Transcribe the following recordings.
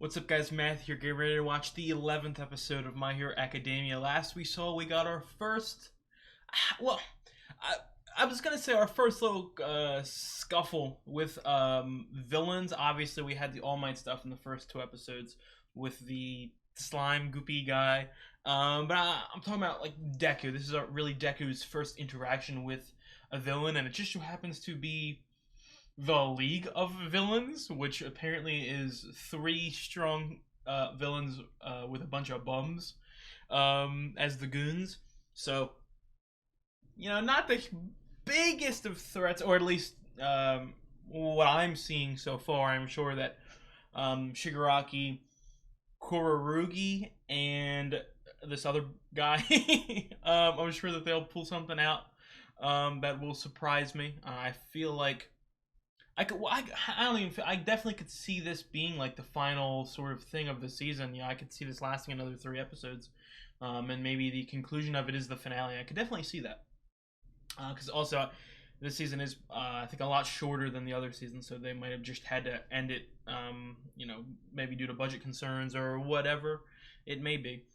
What's up, guys? Matt here, getting ready to watch the 11th episode of My Hero Academia. Last we saw, we got our first... Well, I was gonna say our first little scuffle with villains. Obviously, we had the All Might stuff in the first two episodes with the slime goopy guy. But I'm talking about, like, Deku. This is really Deku's first interaction with a villain, and it just so happens to be the League of Villains, which apparently is three strong villains with a bunch of bums as the goons. So, you know, not the biggest of threats, or at least what I'm seeing so far. I'm sure that Shigaraki, Kurorugi, and this other guy, I'm sure that they'll pull something out that will surprise me. I feel like I don't even. I definitely could see this being like the final sort of thing of the season. Yeah, I could see this lasting another 3 episodes, and maybe the conclusion of it is the finale. I could definitely see that, because also this season is, I think, a lot shorter than the other season, so they might have just had to end it, you know, maybe due to budget concerns or whatever it may be.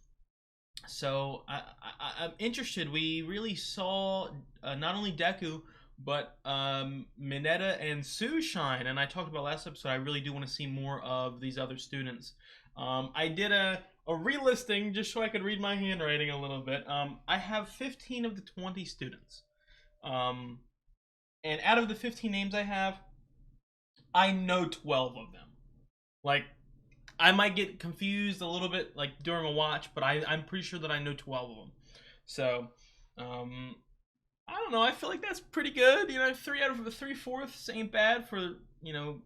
So I'm interested. We really saw not only Deku, but Mineta and Tsu shine, and I talked about last episode. I really do want to see more of these other students. I did a relisting just so I could read my handwriting a little bit. I have 15 of the 20 students, and out of the 15 names I have, I know 12 of them. Like, I might get confused a little bit, like, during a watch, but I'm pretty sure that I know 12 of them. So, I don't know. I feel like that's pretty good. You know, 3 out of the 3/4 ain't bad for, you know,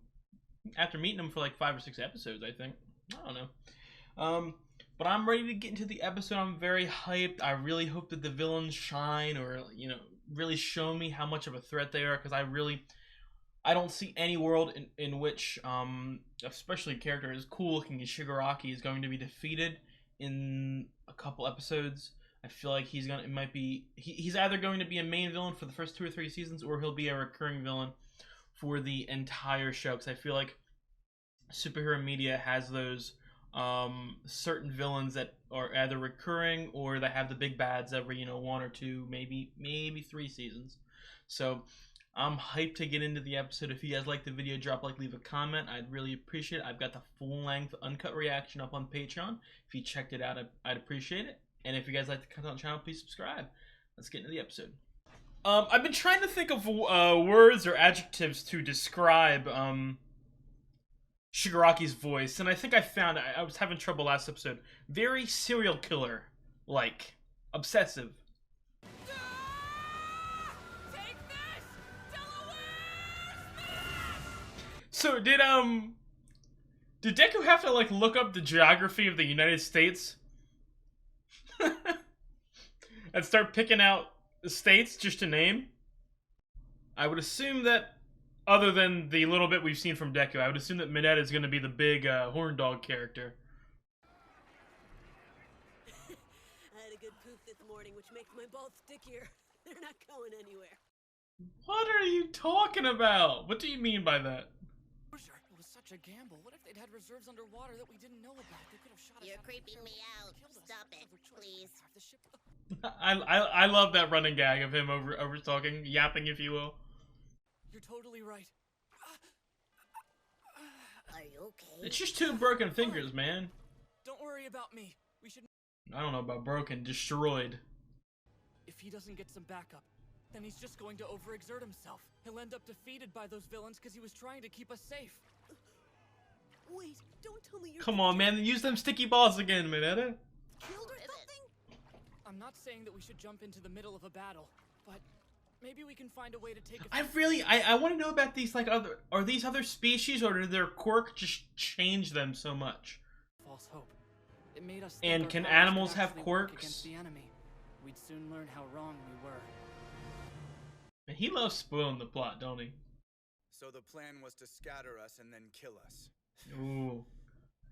after meeting them for like 5 or 6 episodes, I think. I don't know. But I'm ready to get into the episode. I'm very hyped. I really hope that the villains shine, or, you know, really show me how much of a threat they are, because I don't see any world in which, especially a character as cool looking as Shigaraki is going to be defeated in a couple episodes. I feel like he's either going to be a main villain for the first 2 or 3 seasons, or he'll be a recurring villain for the entire show. Because I feel like superhero media has those certain villains that are either recurring or that have the big bads every, you know, 1 or 2, maybe 3 seasons. So I'm hyped to get into the episode. If you guys like the video, drop a like, leave a comment. I'd really appreciate it. I've got the full-length uncut reaction up on Patreon. If you checked it out, I'd appreciate it. And if you guys like the content on the channel, please subscribe. Let's get into the episode. I've been trying to think of words or adjectives to describe Shigaraki's voice, and I think I found I was having trouble last episode. Very serial killer-like. Obsessive. Take this! Delaware! So did Deku have to, like, look up the geography of the United States and start picking out the states just to name? I would assume that, other than the little bit we've seen from Deku, I would assume that Mineta is going to be the big horn dog character. I had a good poop this morning, which makes my balls stickier. They're not going anywhere. What are you talking about? What do you mean by that? It was such a gamble. What if they'd had reserves underwater that we didn't know about? They could have shot us. You're creeping me out. Stop it, please. I love that running gag of him over talking, yapping, if you will. You're totally right. Are you okay? It's just 2 broken fingers, man. Don't worry about me. We should. I don't know about broken, destroyed. If he doesn't get some backup, then he's just going to overexert himself. He'll end up defeated by those villains because he was trying to keep us safe. Wait, don't tell me you're Come on, man, use them sticky balls again, Mineta. killed or something? I'm not saying that we should jump into the middle of a battle, but maybe we can find a way to take a I want to know about these, like, are these other species, or did their quirk just change them so much? false hope. It made us And think our can powers animals could have actually work quirks? against the enemy. We'd soon learn how wrong we were. Man, he loves spoiling the plot, don't he? So the plan was to scatter us and then kill us. Ooh.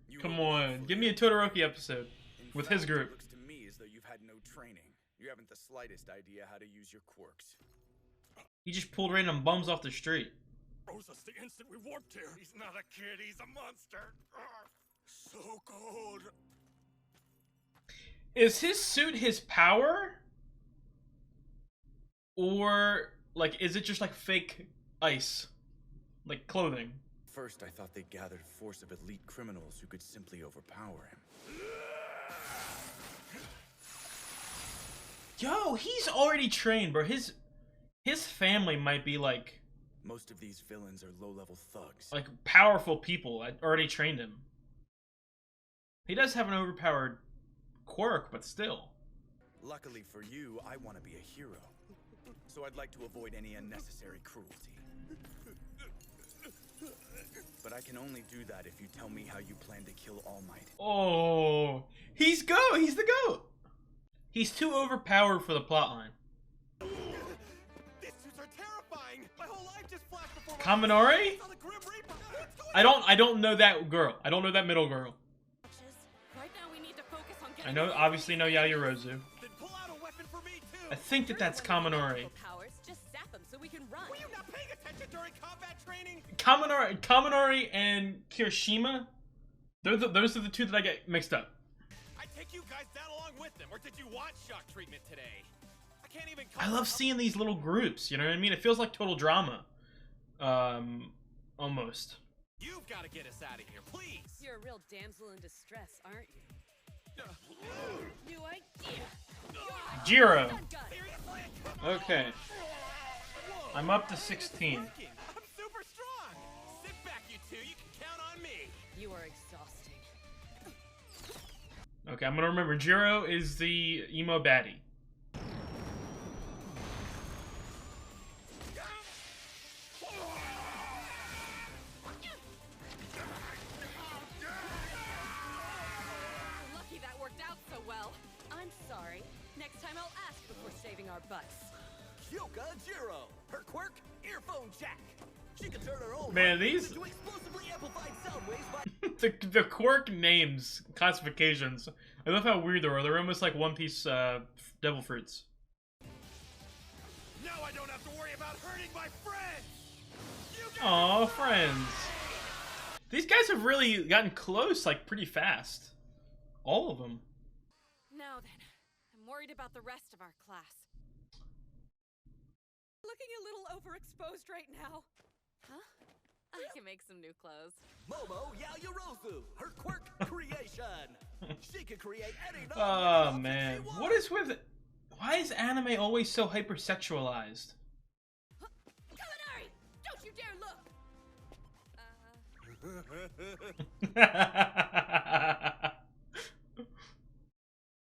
You Come were on, willful give me a here. Todoroki episode In with fact, his group. It looks to me as though you've had no training. You haven't the slightest idea how to use your quirks. He just pulled random bums off the street. Froze us the instant we warped here. He's not a kid, he's a monster. so cold. Is his suit his power? Or, like, is it just like fake ice? Like clothing? First, I thought they gathered a force of elite criminals who could simply overpower him. Yo, he's already trained, bro. His family might be like Most of these villains are low-level thugs. powerful people. I already trained him. He does have an overpowered quirk, but still. Luckily for you, I want to be a hero. So I'd like to avoid any unnecessary cruelty. But I can only do that if you tell me how you plan to kill All Might. Oh, he's the goat. He's too overpowered for the plotline. These suits are terrifying. My whole life just flashed before my Kaminari? eyes. I saw the Grim Reaper. What's going I don't know that girl. I don't know that middle girl. Right now we need to focus on I getting know, obviously know Yaoyorozu. Then pull out a weapon for me too. I think that's Kaminari. powers. Just zap them so we can run. Were you not paying attention during combat training? Kaminari and Kirishima. Those are the two that I get mixed up. I take you guys down along with them, or did you want shock treatment today? I can't even. I love seeing these little groups. You know what I mean? It feels like total drama. Almost. You've got to get us out of here, please. You're a real damsel in distress, aren't you? New idea. Jiro. Seriously? Okay. Whoa. I'm up to 16. I'm super strong. Sit back, you two. You can count on me. You are exhausting. Okay, I'm gonna remember. Jiro is the emo baddie. Lucky that worked out so well. I'm sorry. Next time I'll ask before shaving our butts. Kyoka Jiro. Her quirk, earphone jack. She can turn her own Man, these into explosively amplified sound waves by the quirk names classifications. I love how weird they are. They're almost like One Piece devil fruits. Now I don't have to worry about hurting my friends. You guys Aw, friends. These guys have really gotten close, like, pretty fast. All of them. Now then, I'm worried about the rest of our class. Looking a little overexposed right now. Huh? I can make some new clothes. Momo Yaoyorozu, her quirk creation. She can create any Oh, man. What is with... Why is anime always so hypersexualized? Kaminari! Don't you dare look!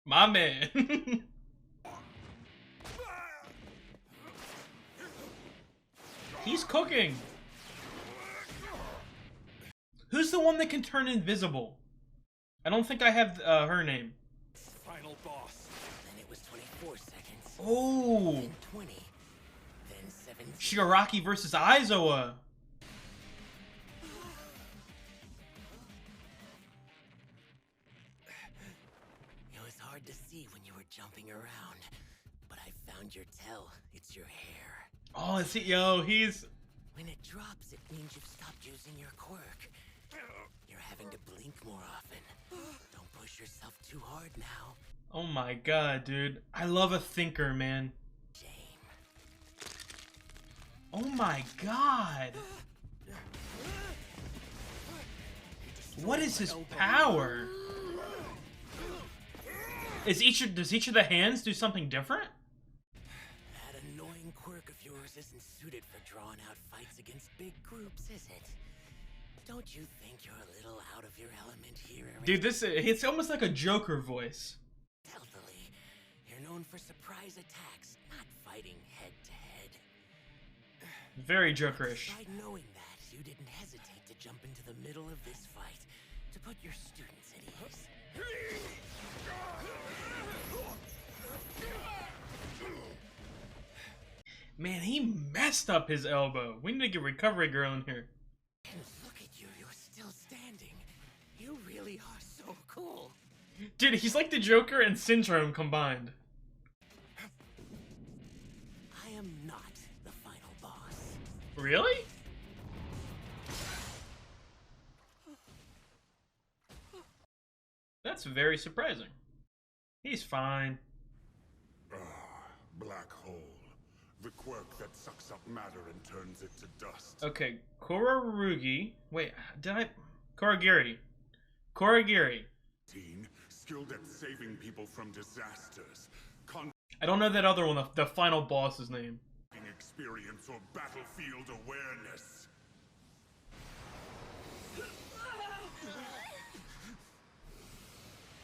My man. He's cooking. Who's the one that can turn invisible? I don't think I have her name. Final boss. Then it was 24 seconds. Oh, Then 20. Then 17. Shigaraki versus Aizawa. It was hard to see when you were jumping around, but I found your tell. It's your hair. Oh, is he? Yo, he's. When it drops, it means you've stopped using your quirk. You're having to blink more often. Don't push yourself too hard now. Oh my god, dude. I love a thinker, man. Shame. Oh my god. What is his power? Does each of the hands do something different? That annoying quirk of yours isn't suited for drawing out fights against big groups, is it? Don't you think you're a little out of your element here, Eric? Dude, it's almost like a Joker voice. Stealthily. You're known for surprise attacks, not fighting head to head. Very Jokerish. By knowing that, you didn't hesitate to jump into the middle of this fight to put your students at ease. Man, he messed up his elbow. We need to get Recovery Girl in here. And look at you, you're still standing. You really are so cool. Dude, he's like the Joker and Syndrome combined. I am not the final boss. Really? That's very surprising. He's fine. Black hole. The quirk that sucks up matter and turns it to dust. Okay, Korarugi. Wait, did I? Koragiri. Koragiri. Teen, skilled at saving people from disasters. I don't know that other one, the final boss's name. Experience or battlefield awareness.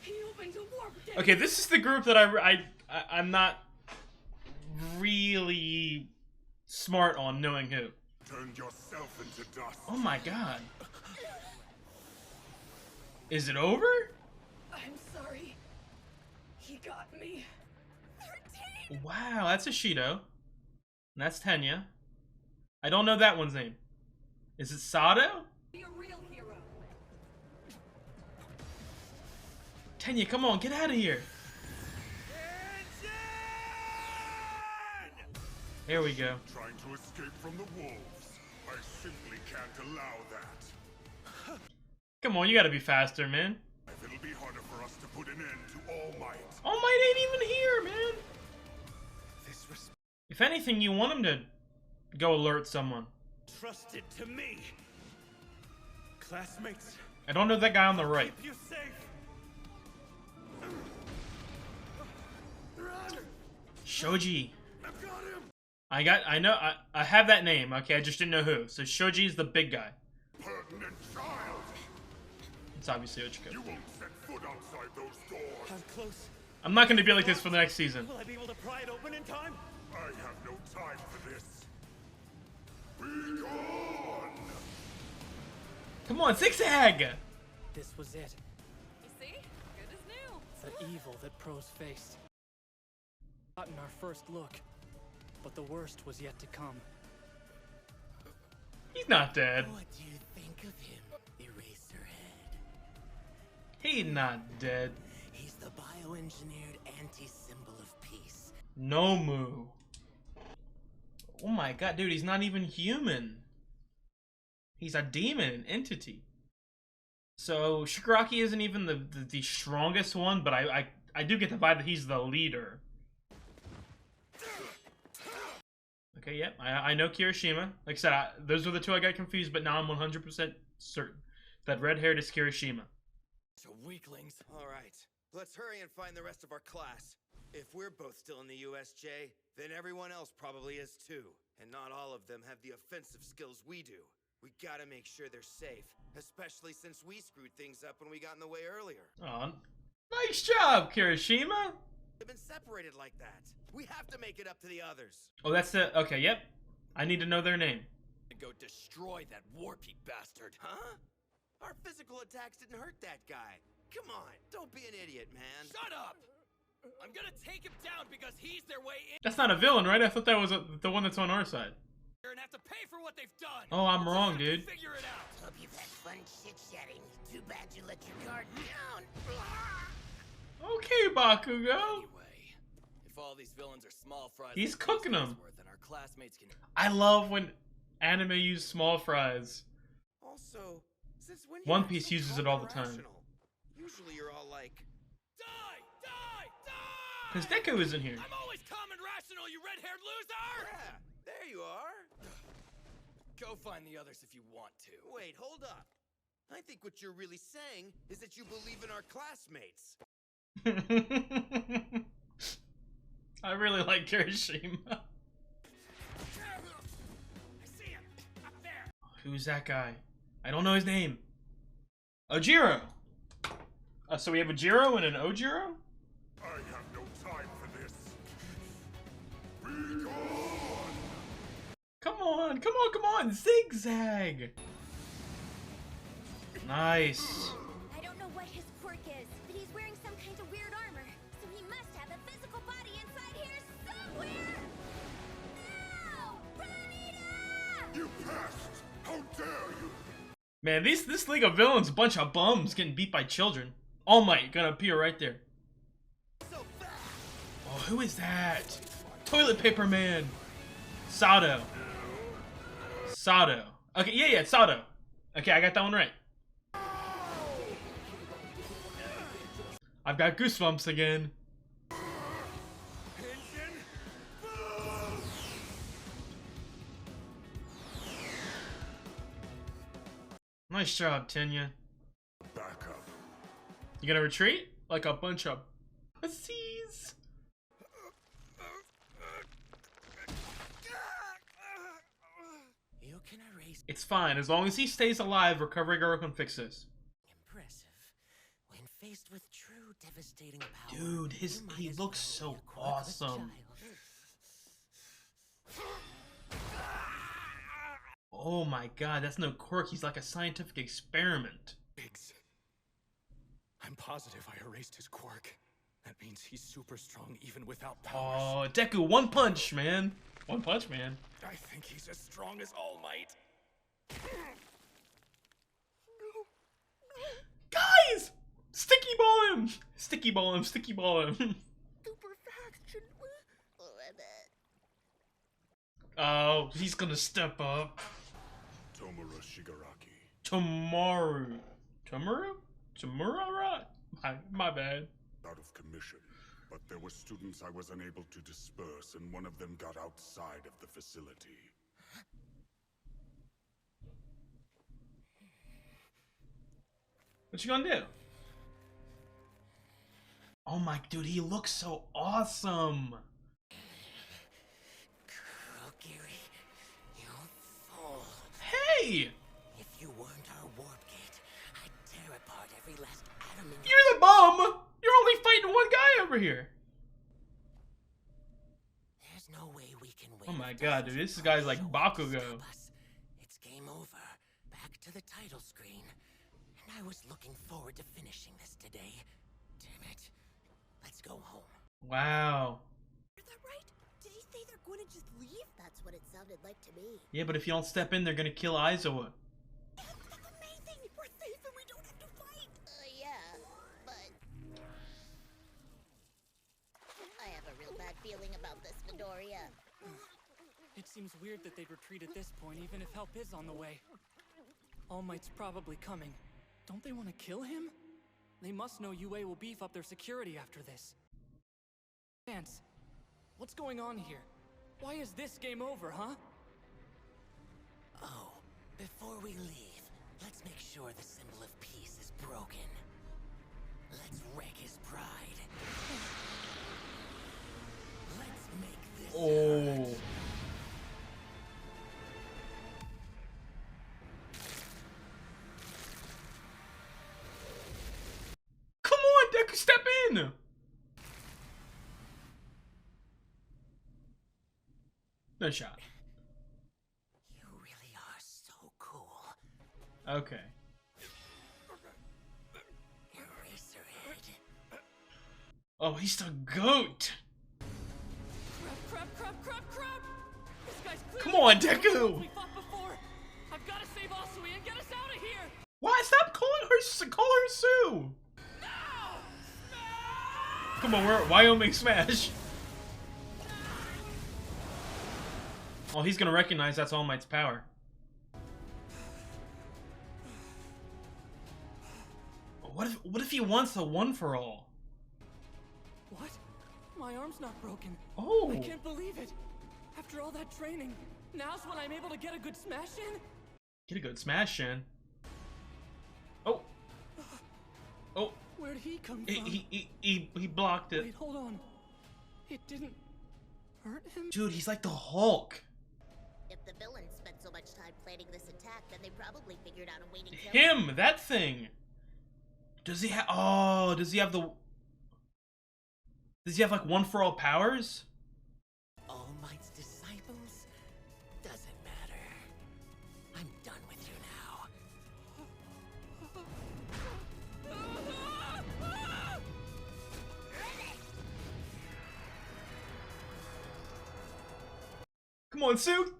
He opened a warp gate. Okay, this is the group that I'm not really smart on knowing who. Turned yourself into dust. Oh my god. Is it over? I'm sorry. He got me. 13! Wow, that's Ishido. And that's Tenya. I don't know that one's name. Is it Sato? Be a real hero. Tenya, come on, get out of here. There we go. Trying to escape from the wolves. I simply can't allow that. Come on, you gotta be faster, man. It'll be harder for us to put an end to All Might. All Might ain't even here, man. If anything, you want him to go alert someone. Trust it to me. Classmates, I don't know that guy on the right. keep you safe. Shoji. I've got him. I have that name, okay, I just didn't know who. So Shoji's the big guy. Pertinent child. It's obviously Ochiko. You won't set foot outside those doors. I'm close. I'm not gonna be like this for the next season. Will I be able to pry it open in time? I have no time for this. Be gone. Come on, zigzag! This was it. You see? Good as new. The evil that pros faced. Gotten our first look, but the worst was yet to come. He's not dead. What do you think of him, Eraserhead? He's not dead. He's the bioengineered anti-symbol of peace. Nomu. Oh my god, dude, he's not even human. He's a demon, an entity. So Shigaraki isn't even the strongest one, but I do get the vibe that he's the leader. Okay, yep, I know Kirishima. Like I said, those were the two I got confused, but now I'm 100% certain that red-haired is Kirishima. So weaklings. All right, let's hurry and find the rest of our class. If we're both still in the USJ, then everyone else probably is too. And not all of them have the offensive skills we do. We gotta make sure they're safe, especially since we screwed things up when we got in the way earlier. Oh, nice job, Kirishima! They've been separated like that. We have to make it up to the others. Oh, that's the... Okay, yep. I need to know their name. Go destroy that warpy bastard. Huh? Our physical attacks didn't hurt that guy. Come on, don't be an idiot, man. Shut up! I'm gonna take him down because he's their way in That's not a villain, right? I thought that was the one that's on our side. and have to pay for what they've done. Oh, I'm wrong, dude. Figure it out. Hope you've had fun chit-chatting. Too bad you let your guard down. Okay, Bakugo. Anyway, if all these villains are small fries, He's like cooking 'em. Ellsworth, and our classmates can. I love when anime use small fries. Also, since when One you Piece actually uses it calm all and the time. rational? Usually you're all like, die, die, die. Because Deku isn't here. I'm always calm and rational, you red-haired loser! Yeah, there you are. Go find the others if you want to. Wait, hold up. I think what you're really saying is that you believe in our classmates. I really like Kirishima. I see him! Up there! Who's that guy? I don't know his name. Ojiro! So we have a Jiro and an Ojiro? I have no time for this. Be gone. Come on, come on, come on! Zigzag! Nice. I don't know what his quirk is, but he's wearing some kind of weird armor, so he must have a physical body inside here somewhere! No! Pranita! You pest! How dare you! Man, this League of Villains, a bunch of bums getting beat by children. All Might gonna appear right there. Oh, who is that? Toilet Paper Man. Sato. Sato. Okay, yeah, it's Sato. Okay, I got that one right. I've got goosebumps again. Engine, boom! Nice job, Tenya. Back up. You gonna retreat? Like a bunch of pussies. You can erase. It's fine, as long as he stays alive, Recovery Girl can fix this. Impressive. When faced with true devastating power, Dude, you might he as looks well so be a quirk of a awesome. child. Oh my god, that's no quirk, he's like a scientific experiment. Biggs. I'm positive I erased his quirk. That means he's super strong even without powers. Oh, Deku, one punch, man. One punch, man. I think he's as strong as All Might. Guys! Sticky ball him! Sticky ball him, sticky ball him. Super fast, shouldn't we? Oh, I bet. Oh, he's gonna step up. Tomura Shigaraki. Tomorrow. Tomorrow? Tomorrow? My bad. Out of commission, but there were students I was unable to disperse, and one of them got outside of the facility. What you gonna do? Oh my, dude, he looks so awesome. Kurogiri, you fool. Hey! If you weren't our warp gate, I'd tear apart every last atom in You're the bum! You're only fighting one guy over here. There's no way we can win. Oh my if god, dude, dozens this of guy's our like show up to Bakugo. stop us. It's game over. Back to the title screen. And I was looking forward to finishing this today. Damn it. Let's go home. Wow. Is that right? Did he say they're going to just leave? That's what it sounded like to me. Yeah, but if you don't step in, they're gonna kill Aizawa. That's amazing! We're safe and we don't have to fight! Yeah, but... I have a real bad feeling about this, Midoriya. It seems weird that they'd retreat at this point, even if help is on the way. All Might's probably coming. Don't they want to kill him? They must know UA will beef up their security after this. Vance, what's going on here? Why is this game over, huh? Oh, before we leave, let's make sure the symbol of peace is broken. Let's wreck his pride. Let's make this Oh. hurt. Come on, Deku, step in! No shot. You really are so cool. Okay. Eraserhead. Oh, he's the goat! Crap! This guy's Come on, clearly Deku! we fought before. I've got to save Asui and get us out of here. Why? Stop calling her Sue! Come on, we're at Wyoming Smash! Oh, he's gonna recognize that's All Might's power. What if he wants a one for all? What? My arm's not broken. Oh. I can't believe it. After all that training, now's when I'm able to get a good smash in? Get a good smash in. Oh. Oh. Where'd he come from? He blocked it. Wait, hold on. It didn't hurt him? Dude, he's like the Hulk. If the villains spent so much time planning this attack, then they probably figured out a way to kill Him, that thing. Does he have? Oh, does he have the? Does he have like one for all powers? All Might's disciples? Doesn't matter. I'm done with you now. Come on, Sue.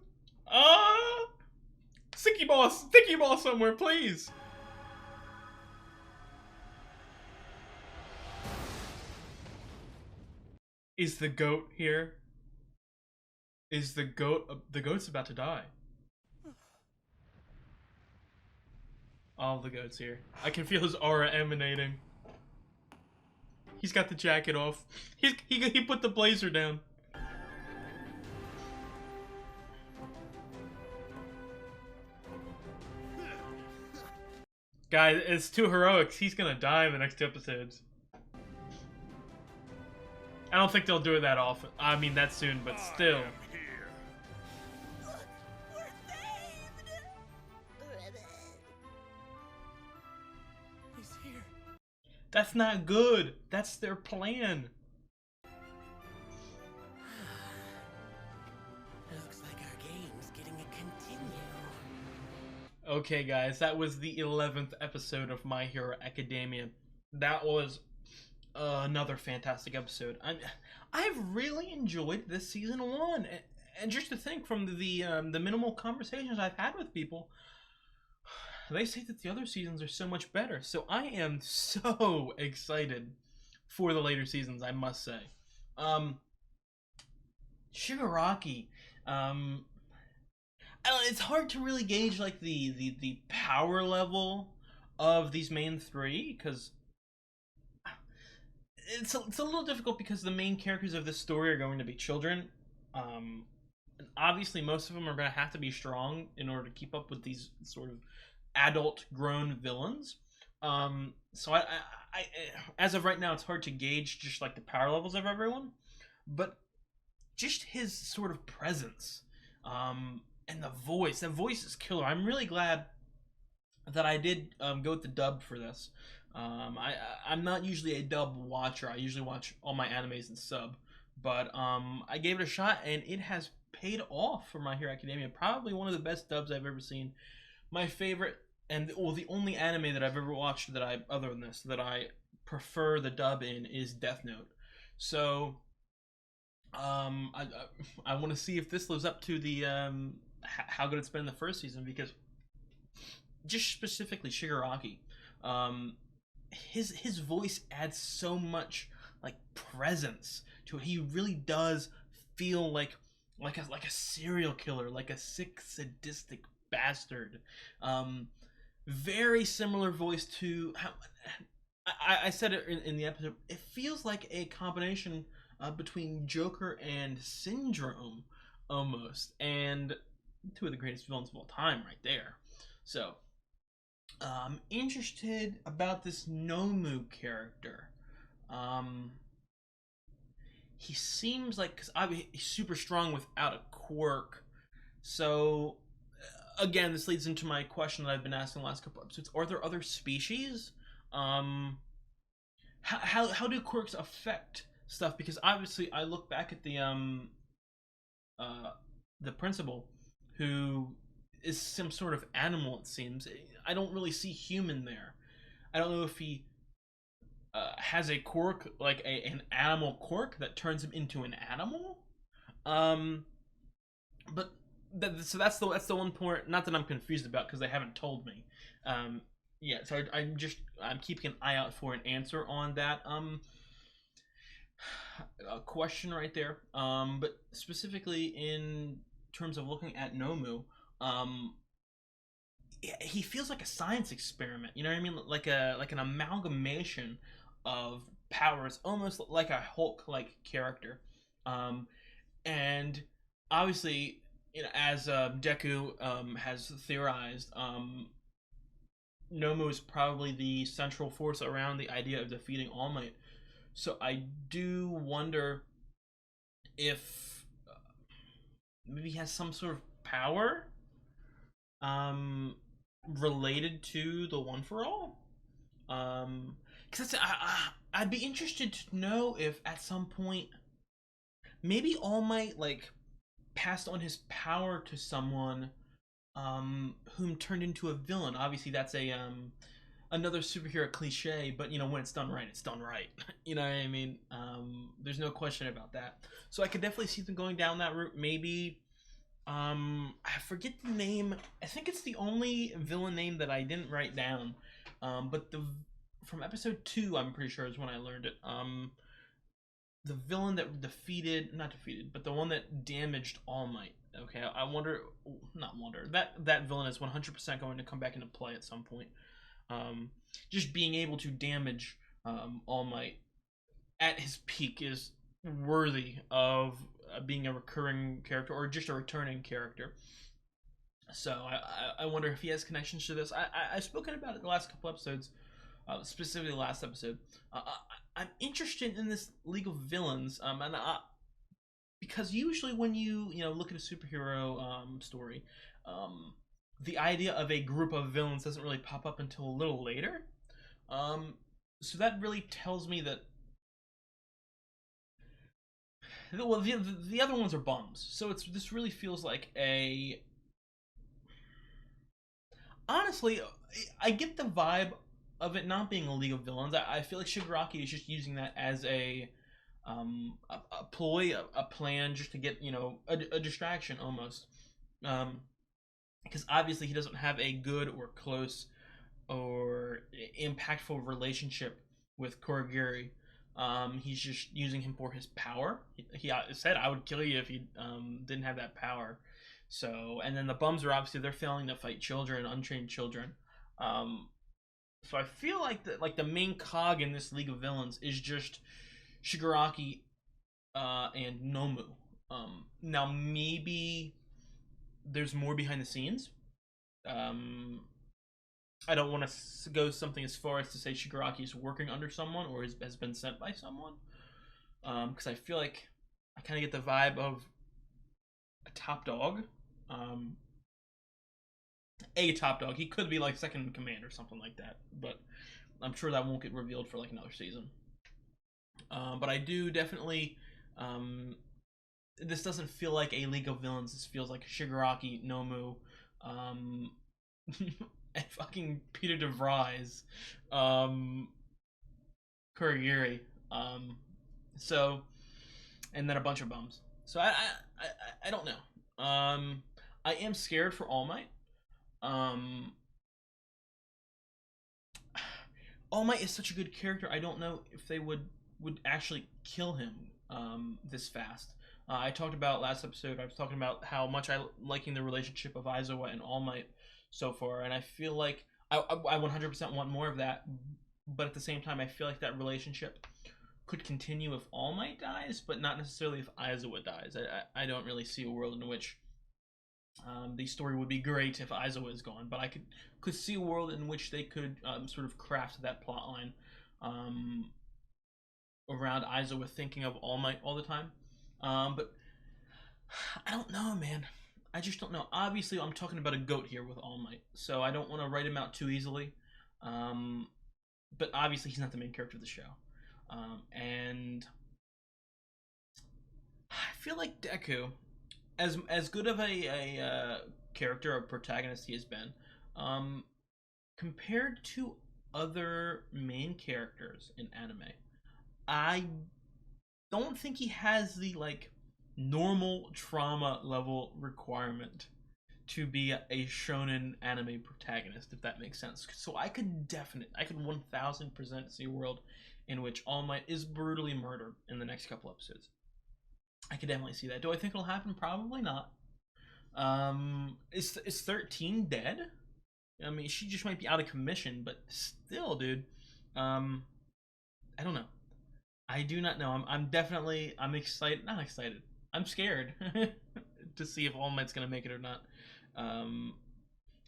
Sticky ball somewhere, please. Is the goat here? Is the goat's about to die. All the goats here. I can feel his aura emanating. He's got the jacket off. He put the blazer down. Guys, it's too heroic. He's gonna die in the next 2 episodes. I don't think they'll do it that often. I mean, that soon, but still. He's here. That's not good. That's their plan. Looks like our game's getting a continue. Okay, guys, that was the 11th episode of My Hero Academia. That was another fantastic episode. I've really enjoyed this season 1, and just to think from the minimal conversations I've had with people, they say that the other seasons are so much better. So I am so excited for the later seasons, I must say. Shigaraki, I don't know, it's hard to really gauge like the power level of these main 3, because it's a little difficult because the main characters of this story are going to be children. And obviously most of them are going to have to be strong in order to keep up with these sort of adult grown villains. So I as of right now, it's hard to gauge just like the power levels of everyone, but just his sort of presence, and the voice. That voice is killer. I'm really glad that I did go with the dub for this. I'm not usually a dub watcher. I usually watch all my animes in sub, but I gave it a shot, and it has paid off for My Hero Academia. Probably one of the best dubs I've ever seen. My favorite, and the only anime that I've ever watched that other than this, that I prefer the dub in is Death Note. So I want to see if this lives up to the how good it's been in the first season, because just specifically Shigaraki, his voice adds so much like presence to it. He really does feel like a serial killer, like a sick, sadistic bastard. Very similar voice to how I said it in the episode. It feels like a combination between Joker and Syndrome, almost, and 2 of the greatest villains of all time, right there. So, interested about this Nomu character. He seems like, because he's super strong without a quirk. So, again, this leads into my question that I've been asking the last couple episodes. Are there other species? How do quirks affect stuff? Because obviously, I look back at the principal, who is some sort of animal, it seems. I don't really see human there. I don't know if he has a quirk, like an animal quirk that turns him into an animal. But so that's the one point, not that I'm confused about, because they haven't told me. Yeah, so I'm keeping an eye out for an answer on that question right there. But specifically in terms of looking at Nomu, he feels like a science experiment. You know what I mean? Like an amalgamation of powers, almost like a Hulk-like character. And obviously, you know, as Deku has theorized, Nomu is probably the central force around the idea of defeating All Might. So I do wonder if maybe he has some sort of power related to the One for All. Because I'd be interested to know if at some point maybe All Might like passed on his power to someone whom turned into a villain. Obviously that's a another superhero cliche, but you know, when it's done right, it's done right. You know what I mean? There's no question about that. So I could definitely see them going down that route. Maybe I forget the name. I think it's the only villain name that I didn't write down. But from episode 2, I'm pretty sure is when I learned it. The villain that but the one that damaged All Might. Okay, that villain is 100% going to come back into play at some point. Just being able to damage All Might at his peak is worthy of being a recurring character or just a returning character. So I wonder if he has connections to this. I've spoken about it the last couple episodes, specifically the last episode. I'm interested in this League of Villains, because usually when you look at a superhero story, the idea of a group of villains doesn't really pop up until a little later. So that really tells me that, well, the other ones are bums. So this really feels like a. Honestly, I get the vibe of it not being a League of Villains. I feel like Shigaraki is just using that as a ploy, a plan, just to get a distraction almost. Because obviously he doesn't have a good or close or impactful relationship with Kurogiri. He's just using him for his power. He said, "I would kill you if you didn't have that power." So, and then the bums are obviously they're failing to fight children, untrained children. So I feel like the main cog in this League of Villains is just Shigaraki and Nomu. Now maybe there's more behind the scenes. I don't want to go something as far as to say Shigaraki is working under someone or has been sent by someone. Because I feel like I kind of get the vibe of a top dog. A top dog. He could be like second in command or something like that. But I'm sure that won't get revealed for like another season. But I do definitely... this doesn't feel like a League of Villains. This feels like Shigaraki, Nomu, and fucking Peter DeVries, Kurogiri, so, and then a bunch of bums. So I don't know. I am scared for All Might. All Might is such a good character. I don't know if they would actually kill him this fast. I talked about last episode. I was talking about how much I liking the relationship of Aizawa and All Might so far, and I feel like I 100% want more of that. But at the same time, I feel like that relationship could continue if All Might dies, but not necessarily if Aizawa dies. I don't really see a world in which the story would be great if Aizawa is gone, but I could see a world in which they could sort of craft that plot line around Aizawa thinking of All Might all the time. But I don't know, man. I just don't know. Obviously, I'm talking about a goat here with All Might, so I don't want to write him out too easily. But obviously, he's not the main character of the show. And I feel like Deku, as good of a character or protagonist he has been, compared to other main characters in anime, I don't think he has the normal trauma level requirement to be a shonen anime protagonist, if that makes sense. So I could 1000% see a world in which All Might is brutally murdered in the next couple episodes. I could definitely see that. Do I think it'll happen? Probably not. Is 13 dead? I mean, she just might be out of commission, but still, dude. I don't know. I do not know. I'm excited. Not excited. I'm scared to see if All Might's gonna make it or not.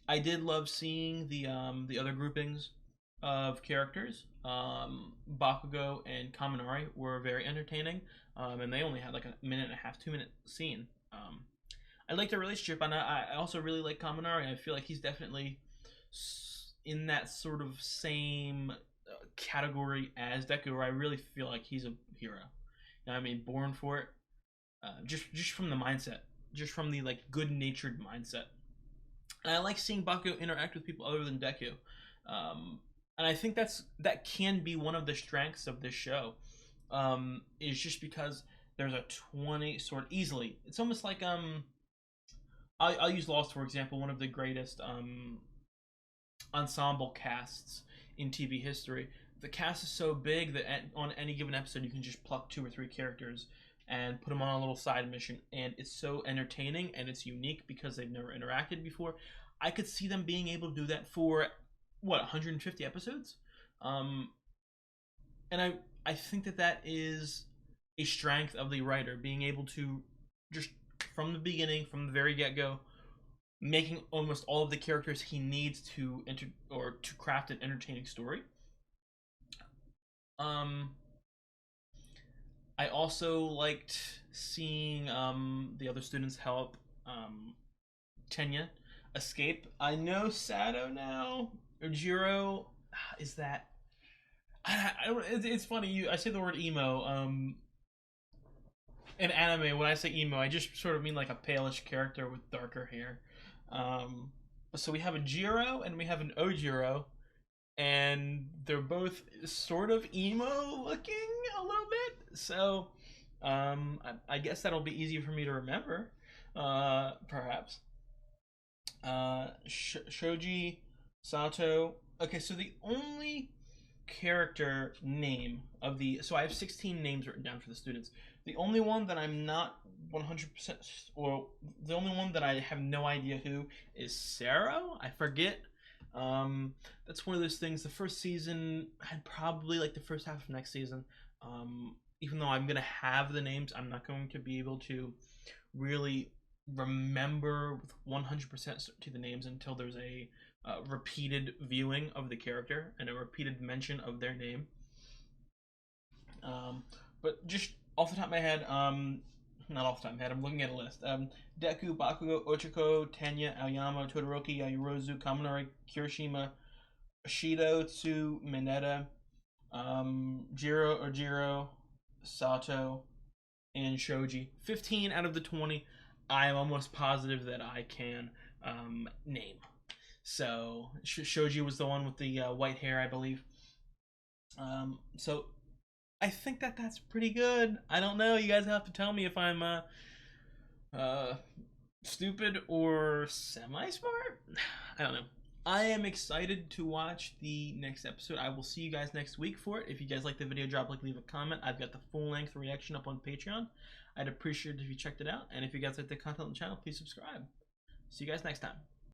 I did love seeing the other groupings of characters. Bakugo and Kaminari were very entertaining, and they only had like a minute and a half, 2-minute scene. I like their relationship, and I also really like Kaminari. I feel like he's definitely in that sort of same category as Deku, where I really feel like he's a hero. You know what I mean? Born for it. Just from the mindset, just from the good-natured mindset. And I like seeing Bakugo interact with people other than Deku. And I think that can be one of the strengths of this show. Is just because there's a 20 sort of easily. It's almost like I'll use Lost for example, one of the greatest ensemble casts in TV history. The cast is so big that on any given episode you can just pluck 2 or 3 characters and put them on a little side mission, and it's so entertaining and it's unique because they've never interacted before. I could see them being able to do that for 150 episodes, and I think that is a strength of the writer, being able to just from the beginning, from the very get-go, making almost all of the characters he needs to craft an entertaining story. I also liked seeing the other students help Tenya escape. I know Sato now, or Jiro, is that... it's funny, I say the word emo. In anime, when I say emo, I just sort of mean like a palish character with darker hair. So we have a Jiro and we have an Ojiro, and they're both sort of emo looking a little bit. So I guess that'll be easy for me to remember, perhaps. Shoji, Sato. Okay, so the only character name of the... So I have 16 names written down for the students. The only one that I'm not 100%... Or the only one that I have no idea who is Sero. I forget. That's one of those things. The first season, I'd probably like the first half of next season. Even though I'm going to have the names, I'm not going to be able to really remember with 100% certainty the names until there's a repeated viewing of the character and a repeated mention of their name. But just off the top of my head, not off the top of my head, I'm looking at a list. Deku, Bakugo, Ochako, Tenya, Aoyama, Todoroki, Yaoyorozu, Kaminari, Kirishima, Shido, Tsu, Mineta, Jiro, Ojiro, Sato, and Shoji. 15 out of the 20 I am almost positive that I can name. So Shoji was the one with the white hair, I believe. So I think that's pretty good. I don't know. You guys have to tell me if I'm stupid or semi-smart. I don't know. I am excited to watch the next episode. I will see you guys next week for it. If you guys like the video, drop a like, leave a comment. I've got the full-length reaction up on Patreon. I'd appreciate it if you checked it out. And if you guys like the content on the channel, please subscribe. See you guys next time.